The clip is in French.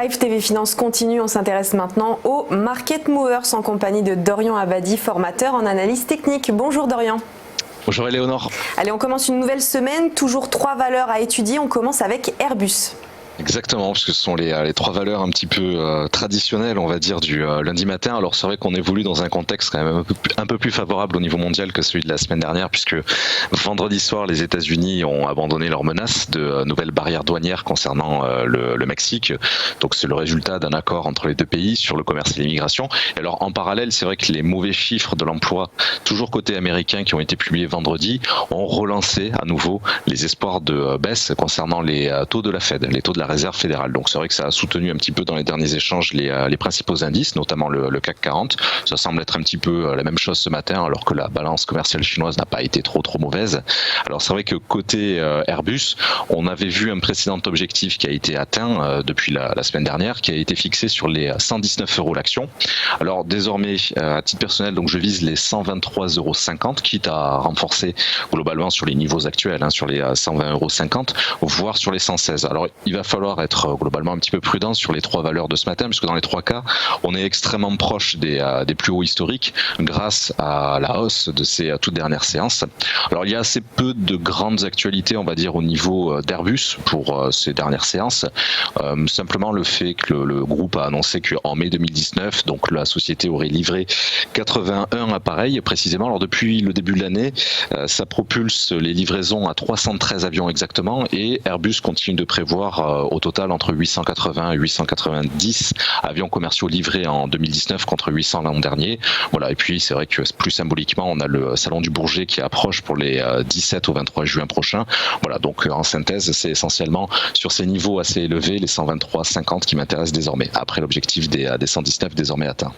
Live TV Finance continue, on s'intéresse maintenant aux Market Movers en compagnie de Dorian Abadi, formateur en analyse technique. Bonjour Dorian. Bonjour Éléonore. Allez, on commence une nouvelle semaine, toujours 3 valeurs à étudier, on commence avec Airbus. Exactement, parce que ce sont les 3 valeurs un petit peu traditionnelles, on va dire, du lundi matin. Alors c'est vrai qu'on évolue dans un contexte quand même un peu plus favorable au niveau mondial que celui de la semaine dernière, puisque vendredi soir, les États-Unis ont abandonné leurs menaces de nouvelles barrières douanières concernant le Mexique. Donc c'est le résultat d'un accord entre les deux pays sur le commerce et l'immigration. Et alors en parallèle, c'est vrai que les mauvais chiffres de l'emploi, toujours côté américain, qui ont été publiés vendredi, ont relancé à nouveau les espoirs de baisse concernant les taux de la Fed, les taux de la Réserve fédérale. Donc c'est vrai que ça a soutenu un petit peu dans les derniers échanges les principaux indices, notamment le CAC 40. Ça semble être un petit peu la même chose ce matin, alors que la balance commerciale chinoise n'a pas été trop mauvaise. Alors c'est vrai que côté Airbus, on avait vu un précédent objectif qui a été atteint depuis la semaine dernière, qui a été fixé sur les 119 € l'action. Alors désormais, à titre personnel, donc je vise les 123,50 €, quitte à renforcer globalement sur les niveaux actuels, sur les 120,50 €, voire sur les 116. Alors il va falloir être globalement un petit peu prudent sur les 3 valeurs de ce matin, puisque dans les 3 cas, on est extrêmement proche des plus hauts historiques grâce à la hausse de ces toutes dernières séances. Alors il y a assez peu de grandes actualités, on va dire, au niveau d'Airbus pour ces dernières séances. Simplement le fait que le groupe a annoncé qu'en mai 2019, donc la société aurait livré 81 appareils précisément. Alors depuis le début de l'année, ça propulse les livraisons à 313 avions exactement, et Airbus continue de prévoir au total entre 880 et 890 avions commerciaux livrés en 2019 contre 800 l'an dernier. Voilà. Et puis c'est vrai que plus symboliquement, on a le salon du Bourget qui approche pour les 17 au 23 juin prochain. Voilà. Donc en synthèse, c'est essentiellement sur ces niveaux assez élevés, les 123,50 qui m'intéressent désormais, après l'objectif des 119 désormais atteint.